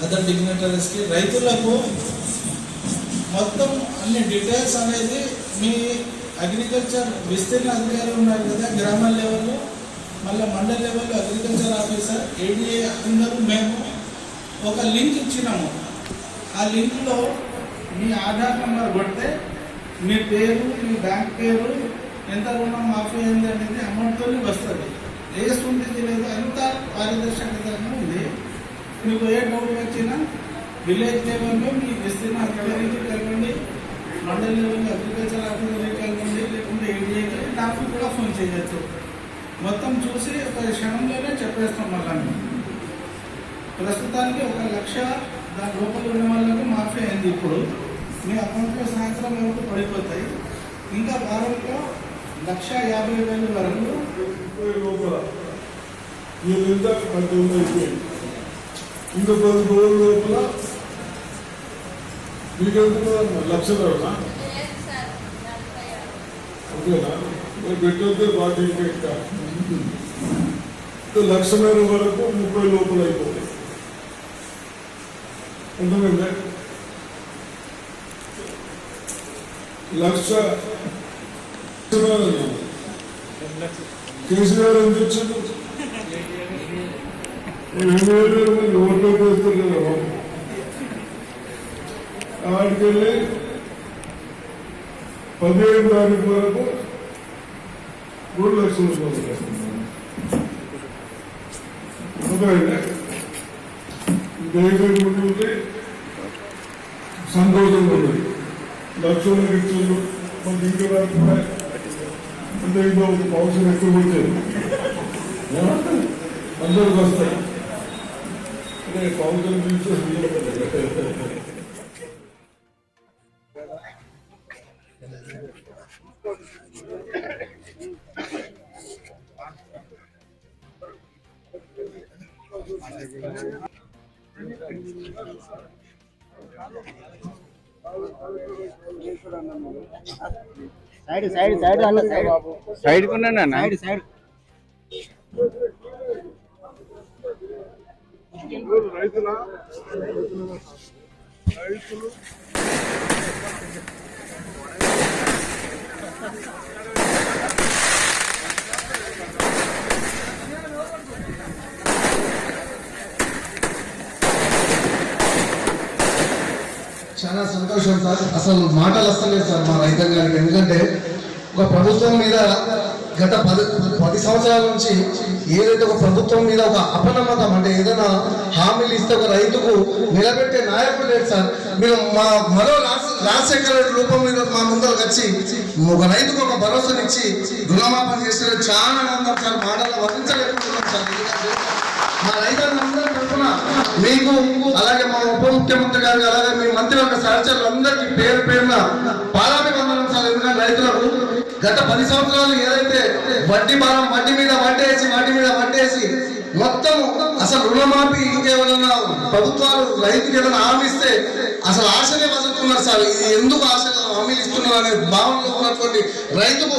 Other డిగ్నిటరీస్కి రైతులకు మొత్తం అన్ని డీటెయిల్స్ అనేది మీ అగ్రికల్చర్ విస్తీర్ణ అధికారులు ఉన్నారు కదా, గ్రామ లెవెల్లో మళ్ళీ మండల లెవెల్లో అగ్రికల్చర్ ఆఫీసర్ ఏడీఏ అందరూ మేము ఒక లింక్ ఇచ్చినాము. ఆ లింక్లో మీ ఆధార్ నెంబర్ కొడితే మీ పేరు, మీ బ్యాంక్ పేరు, ఎంత రుణం మాఫీ అయింది అనేది అమౌంట్తో వస్తుంది. వేస్తుంది లేదు, అంత పారదర్శకంగా ఉంది. మీకు ఏ డౌట్ వచ్చినా విలేజ్ లెవెల్లో మీ విస్తీర్ణ అధికారికి కలవండి, మండల లెవెల్లో అగ్రికల్చర్ ఆఫీసర్కి కలవండి, లేకుంటే ఏడీఏకి నాకు కూడా ఫోన్ చేయొచ్చు. మొత్తం చూసి ఒక క్షణంలోనే చెప్పేస్తాం. మళ్ళీ ప్రస్తుతానికి 1 లక్ష దాని లోపల ఉన్న వాళ్ళకు మాఫీ అయింది. ఇప్పుడు మీ అకౌంట్లో సాయంత్రం వరకు పడిపోతాయి. ఇంకా వారంలో 1,50,000 వరకు లోపల ఇంకా 10 రోజుల లోపల మీకు లక్షలు ఓకేనా? పెట్టొద్దే బాగా ఇంకా 1,00,000 వరకు 30 లోపల అయిపోతాయి. ఉంటుంది 1,00,000 కేసీఆర్ ఎంత వచ్చింది? 2,000 మంది ఓట్లోకి వస్తారు కదా, ఆడికెళ్ళి 15 తారీఖు వరకు 3 లక్షలు పోతుంది. ఉంటే సంతోషంగా ఉంది. 1,00,000 ఇచ్చిండు, మనకి ఇంకా రాకుండా అంటే ఇంకో అవసరం ఎక్కువ వచ్చేది అందరికి వస్తాయి. అంటే పౌరులు సైడ్ అన్న సైడ్ కొన్నా సైడ్ రైతులు చాలా సంతోషం సార్. అసలు మాటలు వస్తలేదు సార్ మా రైతాంగానికి. ఎందుకంటే ఒక ప్రభుత్వం మీద గత 10 సంవత్సరాల నుంచి ఏదైతే ఒక ప్రభుత్వం మీద ఒక అపనమ్మకం, అంటే ఏదైనా హామీలు ఇస్తే ఒక రైతుకు నిలబెట్టే నాయకుడు లేదు సార్. మీరు మరో రాజశేఖర రెడ్డి రూపం మీద మా ముందరకు వచ్చి ఒక రైతుకు ఒక భరోసానిచ్చి రుణమాఫీ చేస్తే చాలా ఆనందం సార్. మాటలు వర్ణించలేకపోతున్నాం సార్. ఎందుకంటే మా రైతాంగందరి తరఫున మీకు, అలాగే మా ఉప ముఖ్యమంత్రి గారికి, అలాగే మీ మంత్రివర్గ సహచరులు అందరికీ పేరు పేరున పాదాభివందనం సార్. ఎందుకంటే రైతులకు గత 10 సంవత్సరాలు ఏదైతే వడ్డీ భారం, వడ్డీ మీద వడ్డేసి మొత్తం అసలు రుణమాఫీ, ఇంకేమైనా ప్రభుత్వాలు రైతుకి ఏదైనా హామీ ఇస్తే అసలు ఆశనే బతుకుతున్నారు సార్. ఇది ఎందుకు ఆశ హామీలు ఇస్తున్నారు అనే భావనలో ఉన్నటువంటి రైతుకు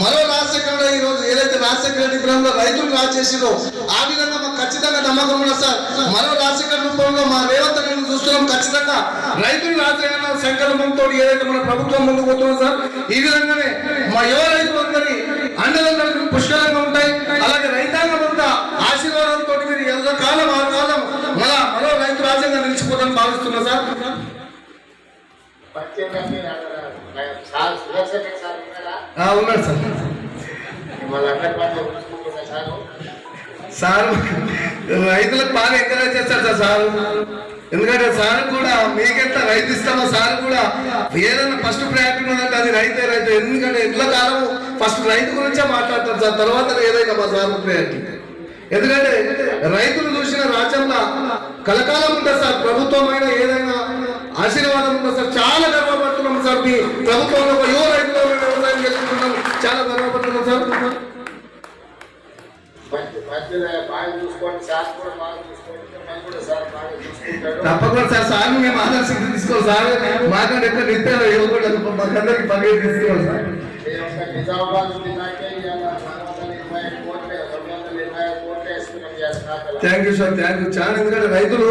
మరో రాజశేఖర రెడ్డి, ఈరోజు ఏదైతే రాజశేఖర రెడ్డి గ్రామంలో రైతులు రాజు చేసిందో ఆ విధంగా మాకు ఖచ్చితంగా నమ్మకం ఉన్నది సార్. మరో రాజశేఖర రూపంలో మా రేవంత్ రెడ్డి చూస్తున్నాం. ఖచ్చితంగా రైతులు రాజశేఖర సంకల్పంతో ఏదైతే మన ప్రభుత్వం ముందుకు పోతున్నాం సార్. ఈ విధంగానే మా యువ రైతులందరి అండదండలు పుష్కలంగా ఉంటాయి. అలాగే రైతాంగం అంతా ఆశీర్వాదంతో మీరు ఎంతకాలం ఆ కాలం మరో రైతు రాజ్యంగా నిలిచిపోతామని భావిస్తున్నా సార్. ఉన్నాడు సార్. సార్ రైతులకు బాగా ఎంకరేజ్ చేస్తారు సార్. ఎందుకంటే సార్ కూడా మీకెంత రైతు ఇస్తామో సార్ కూడా ఏదైనా ఫస్ట్ ప్రయారిటీ ఉన్నదంటే అది రైతే. ఎందుకంటే ఎట్ల కాలం ఫస్ట్ రైతు గురించే మాట్లాడతారు సార్, తర్వాత ఏదైనా మా సార్ ప్రయారిటీ. ఎందుకంటే రైతులు చూసిన రాజ్యంలో కలకాలం ఉంటుంది సార్. ప్రభుత్వం అయినా ఏదైనా ఆశీర్వాదం ఉంటుంది సార్. చాలా గర్వపడుతున్నాం సార్, మీ ప్రభుత్వంలో ఒక యువ రైతులు వ్యవసాయం చేసుకుంటున్నాం, చాలా గర్వపడుతున్నాం సార్. తప్పకుండా సార్, సార్ మేము ఆదర్శం తీసుకోవాలి సార్. మాకంటే ఎక్కువ నిత్యాలు ఇవ్వకూడదు, మాకందరికి పని తీసుకోవాలి sir. Thank you sir, thank you చాలా. ఎందుకంటే రైతులు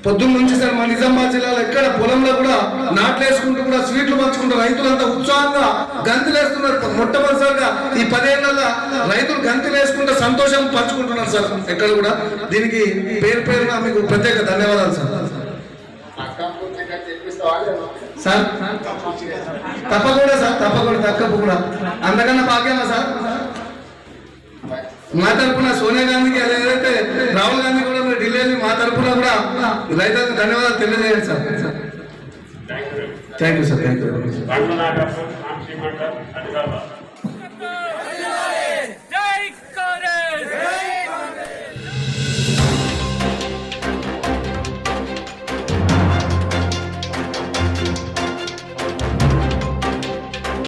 పొద్దున్న నుంచి సార్ మా నిజామాబాద్ జిల్లాలో ఎక్కడ పొలంలో కూడా నాట్లు వేసుకుంటూ కూడా స్వీట్లు పంచుకుంటారు. రైతులంతా ఉత్సాహంగా గంతులు వేస్తున్నారు. మొట్టమొదటిసారిగా ఈ 10 ఏళ్లలో రైతులు గంతులు వేసుకుంటూ సంతోషం పంచుకుంటున్నారు సార్ ఎక్కడ కూడా. దీనికి పేరు పేరున మీకు ప్రత్యేక ధన్యవాదాలు సార్. సార్ తప్పకుండా సార్, తప్పకుండా తప్పకుండా. అందుకన్నా భాగ్యమా సార్ మా తరఫున సోనియా గాంధీకి, ఏదైతే రాహుల్ గాంధీ కూడా మీరు ఢిల్లీ మా తరఫున కూడా రైతులకు ధన్యవాదాలు తెలియజేయండి sir. Thank you sir, thank you.